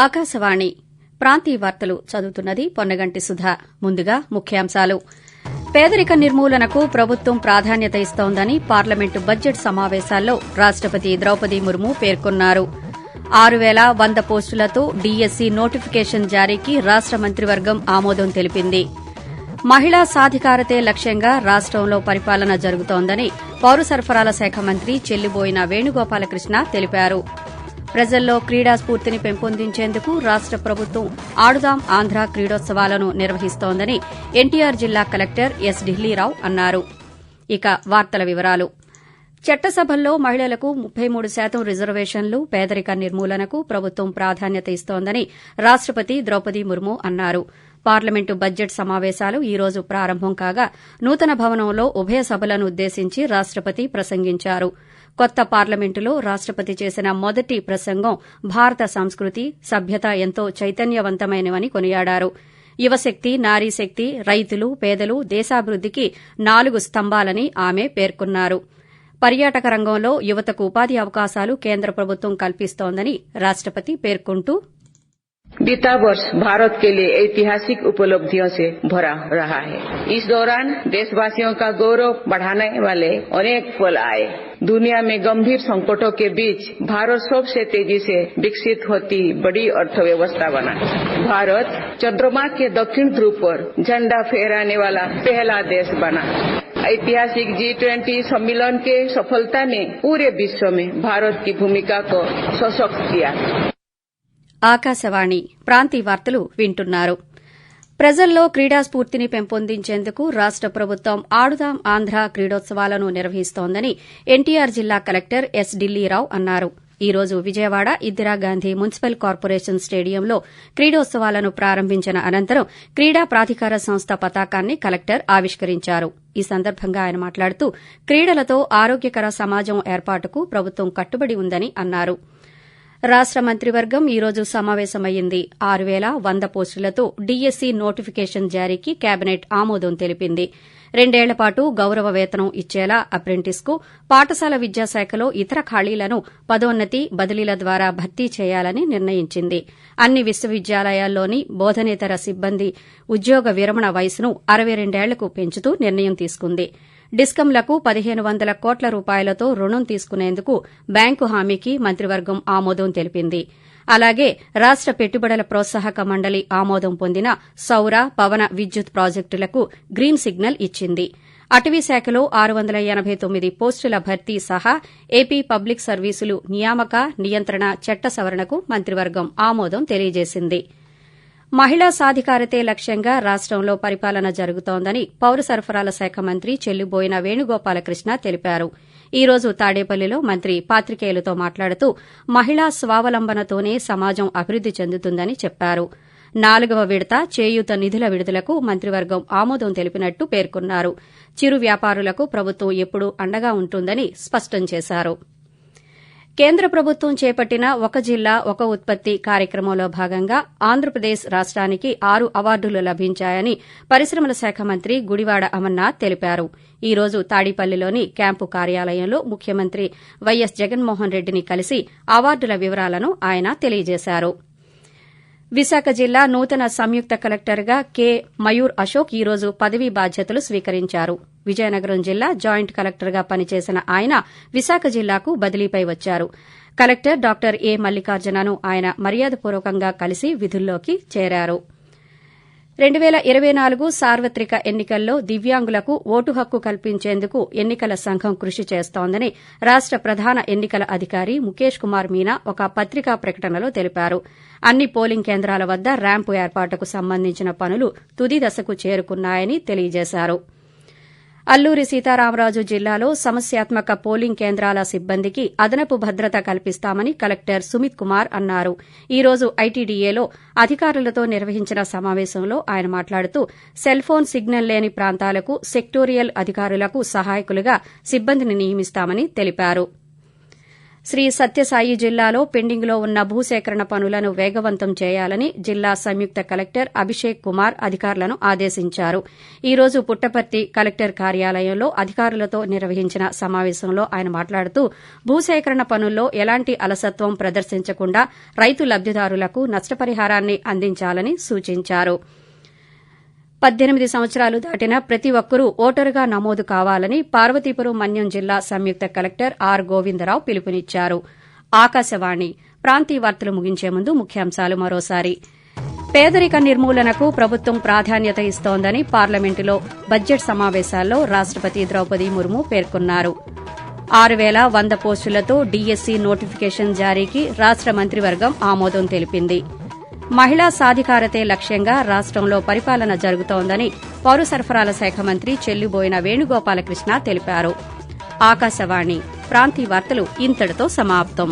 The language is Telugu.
ఆకాశవాణి ప్రాంతీయ వార్తలు చదువుతున్నది పొన్నగంటి సుధా. ముందుగా ముఖ్యాంశాలు. పేదరిక నిర్మూలనకు ప్రభుత్వం ప్రాధాన్యత ఇస్తోందని పార్లమెంటు బడ్జెట్ సమావేశాల్లో రాష్టపతి ద్రౌపది ముర్ము పేర్కొన్నారు. 6,100 పోస్టులతో డీఎస్సీ నోటిఫికేషన్ జారీకి రాష్ట మంత్రివర్గం ఆమోదం తెలిపింది. మహిళా సాధికారతే లక్ష్యంగా రాష్టంలో పరిపాలన జరుగుతోందని పౌర సరఫరాల శాఖ మంత్రి చెల్లిబోయిన వేణుగోపాలకృష్ణ తెలిపారు. ప్రజల్లో క్రీడా స్ఫూర్తిని పెంపొందించేందుకు రాష్ట ప్రభుత్వం ఆడుదాం ఆంధ్ర క్రీడోత్సవాలను నిర్వహిస్తోందని ఎన్టీఆర్ జిల్లా కలెక్టర్ ఎస్ ఢిల్లీరావు అన్నారు. ఇక వార్తల వివరాలు. చట్టసభల్లో మహిళలకు 33% రిజర్వేషన్లు, పేదరిక నిర్మూలనకు ప్రభుత్వం ప్రాధాన్యత ఇస్తోందని రాష్టపతి ద్రౌపది ముర్ము అన్నారు. పార్లమెంటు బడ్జెట్ సమావేశాలు ఈ రోజు ప్రారంభం కాగా నూతన భవనంలో ఉభయ సభలను ఉద్దేశించి రాష్టపతి ప్రసంగించారు. కొత్త పార్లమెంటులో రాష్టపతి చేసిన మొదటి ప్రసంగం భారత సంస్కృతి, సభ్యత ఎంతో చైతన్యవంతమైనవని కొనియాడారు. యువశక్తి, నారీశక్తి, రైతులు, పేదలు దేశాభివృద్దికి 4 స్తంభాలని ఆమె పేర్కొన్నారు. పర్యాటక రంగంలో యువతకు ఉపాధి అవకాశాలు కేంద్ర ప్రభుత్వం కల్పిస్తోందని రాష్టపతి పేర్కొంటూ बीता वर्ष भारत के लिए ऐतिहासिक उपलब्धियों से भरा रहा है। इस दौरान देशवासियों का गौरव बढ़ाने वाले अनेक पल आए। दुनिया में गंभीर संकटों के बीच भारत सबसे तेजी से विकसित होती बड़ी अर्थव्यवस्था बना। भारत चंद्रमा के दक्षिण ध्रुव पर झंडा फहराने वाला पहला देश बना। ऐतिहासिक G20 सम्मेलन के सफलता ने पूरे विश्व में भारत की भूमिका को सशक्त किया। ఆకాశవాణి ప్రాంతీయ వార్తలు వింటున్నారు. ప్రజల్లో క్రీడా స్ఫూర్తిని పెంపొందించేందుకు రాష్ట ప్రభుత్వం ఆడుదాం ఆంధ్ర క్రీడోత్సవాలను నిర్వహిస్తోందని ఎన్టీఆర్ జిల్లా కలెక్టర్ ఎస్ ఢిల్లీరావు అన్నారు. ఈ రోజు విజయవాడ ఇందిరాగాంధీ మున్సిపల్ కార్పొరేషన్ స్టేడియంలో క్రీడోత్సవాలను ప్రారంభించిన అనంతరం క్రీడా ప్రాధికార సంస్థ పతాకాన్ని కలెక్టర్ ఆవిష్కరించారు. ఈ సందర్భంగా ఆయన మాట్లాడుతూ క్రీడలతో ఆరోగ్యకర సమాజం ఏర్పాటుకు ప్రభుత్వం కట్టుబడి ఉందని అన్నారు. రాష్ట మంత్రివర్గం ఈ రోజు సమావేశమయ్యింది. 6,100 పోస్టులతో డీఎస్సీ నోటిఫికేషన్ జారీకి కేబినెట్ ఆమోదం తెలిపింది. 2 ఏళ్ల పాటు గౌరవ వేతనం ఇచ్చేలా అప్రెంటిస్కు, పాఠశాల విద్యాశాఖలో ఇతర ఖాళీలను పదోన్నతి, బదిలీల ద్వారా భర్తీ చేయాలని నిర్ణయించింది. అన్ని విశ్వవిద్యాలయాల్లోని బోధనేతర సిబ్బంది ఉద్యోగ విరమణ వయసును 62 ఏళ్లకు పెంచుతూ నిర్ణయం తీసుకుంది. డిస్కంలకు 1,500 కోట్ల రూపాయలతో రుణం తీసుకునేందుకు బ్యాంకు హామీకి మంత్రివర్గం ఆమోదం తెలిపింది. అలాగే రాష్ట పెట్టుబడుల ప్రోత్సాహక మండలి ఆమోదం పొందిన సౌర, పవన విద్యుత్ ప్రాజెక్టులకు గ్రీన్ సిగ్నల్ ఇచ్చింది. అటవీ శాఖలో 689 పోస్టుల భర్తీ సహా ఏపీ పబ్లిక్ సర్వీసులు నియామక, నియంత్రణ చట్ట సవరణకు మంత్రివర్గం ఆమోదం తెలియజేసింది. మహిళా సాధికారతే లక్ష్యంగా రాష్టంలో పరిపాలన జరుగుతోందని పౌర సరఫరాల శాఖ మంత్రి చెల్లిబోయిన వేణుగోపాలకృష్ణ తెలిపారు. ఈ రోజు తాడేపల్లిలో మంత్రి పాత్రికేయులతో మాట్లాడుతూ మహిళా స్వావలంబనతోనే సమాజం అభివృద్ది చెందుతుందని చెప్పారు. 4వ విడత చేయూత నిధుల విడుదలకు మంత్రివర్గం ఆమోదం తెలిపినట్టు పేర్కొన్నారు. చిరు వ్యాపారులకు ప్రభుత్వం ఎప్పుడూ అండగా ఉంటుందని స్పష్టం చేశారు. కేంద్ర ప్రభుత్వం చేపట్టిన ఒక జిల్లా ఒక ఉత్పత్తి కార్యక్రమంలో భాగంగా ఆంధ్రప్రదేశ్ రాష్ట్రానికి 6 అవార్డులు లభించాయని పరిశ్రమల శాఖ మంత్రి గుడివాడ అమర్నాథ్ తెలిపారు. ఈ రోజు తాడేపల్లిలోని క్యాంపు కార్యాలయంలో ముఖ్యమంత్రి వైఎస్ జగన్మోహన్ రెడ్డిని కలిసి అవార్డుల వివరాలను ఆయన తెలియజేశారు. విశాఖ జిల్లా నూతన సంయుక్త కలెక్టర్గా కె మయూర్ అశోక్ ఈ రోజు పదవీ బాధ్యతలు స్వీకరించారు. విజయనగరం జిల్లా జాయింట్ కలెక్టర్గా పనిచేసిన ఆయన విశాఖ జిల్లాకు బదిలీపై వచ్చారు. కలెక్టర్ డాక్టర్ ఏ మల్లికార్జునను ఆయన మర్యాదపూర్వకంగా కలిసి విధుల్లోకి చేరారు. 2024 సార్వత్రిక ఎన్నికల్లో దివ్యాంగులకు ఓటు హక్కు కల్పించేందుకు ఎన్నికల సంఘం కృషి చేస్తోందని రాష్ట ప్రధాన ఎన్నికల అధికారి ముఖేష్ కుమార్ మీనా ఒక పత్రికా ప్రకటనలో తెలిపారు. అన్ని పోలింగ్ కేంద్రాల వద్ద ర్యాంపు ఏర్పాటుకు సంబంధించిన పనులు తుది దశకు చేరుకున్నాయని తెలియజేశారు. అల్లూరి సీతారామరాజు జిల్లాలో సమస్యాత్మక పోలింగ్ కేంద్రాల సిబ్బందికి అదనపు భద్రత కల్పిస్తామని కలెక్టర్ సుమిత్ కుమార్ అన్నారు. ఈ రోజు ఐటీడీఏలో అధికారులతో నిర్వహించిన సమావేశంలో ఆయన మాట్లాడుతూ సెల్ఫోన్ సిగ్నల్ లేని ప్రాంతాలకు సెక్టోరియల్ అధికారులకు సహాయకులుగా సిబ్బందిని నియమిస్తామని తెలిపారు. శ్రీ సత్యసాయి జిల్లాలో పెండింగ్లో ఉన్న భూసేకరణ పనులను వేగవంతం చేయాలని జిల్లా సంయుక్త కలెక్టర్ అభిషేక్ కుమార్ అధికారులను ఆదేశించారు. ఈ రోజు పుట్టపర్తి కలెక్టర్ కార్యాలయంలో అధికారులతో నిర్వహించిన సమావేశంలో ఆయన మాట్లాడుతూ భూసేకరణ పనుల్లో ఎలాంటి అలసత్వం ప్రదర్శించకుండా రైతు లబ్దిదారులకు నష్టపరిహారాన్ని అందించాలని సూచించారు. 18 సంవత్సరాలు దాటిన ప్రతి ఒక్కరూ ఓటరుగా నమోదు కావాలని పార్వతీపురం మన్యం జిల్లా సంయుక్త కలెక్టర్ ఆర్ గోవిందరావు పిలుపునిచ్చారు. ఆకాశవాణి ప్రాంతీయ వార్తలు ముగించే ముందు ముఖ్యాంశాలు మరోసారి. పేదరిక నిర్మూలనకు ప్రభుత్వం ప్రాధాన్యత ఇస్తోందని పార్లమెంటులో బడ్జెట్ సమావేశాల్లో రాష్టపతి ద్రౌపది ముర్ము పేర్కొన్నారు. 6,100 పోస్టులతో డీఎస్సీ నోటిఫికేషన్ జారీకి రాష్ట మంత్రివర్గం ఆమోదం తెలిపింది. మహిళా సాధికారతే లక్ష్యంగా రాష్టంలో పరిపాలన జరుగుతోందని పౌర సరఫరాల శాఖ మంత్రి చెల్లుబోయిన వేణుగోపాలకృష్ణ తెలిపారు. ఆకాశవాణి ప్రాంతీయ వార్తలు ఇంతటితో సమాప్తం.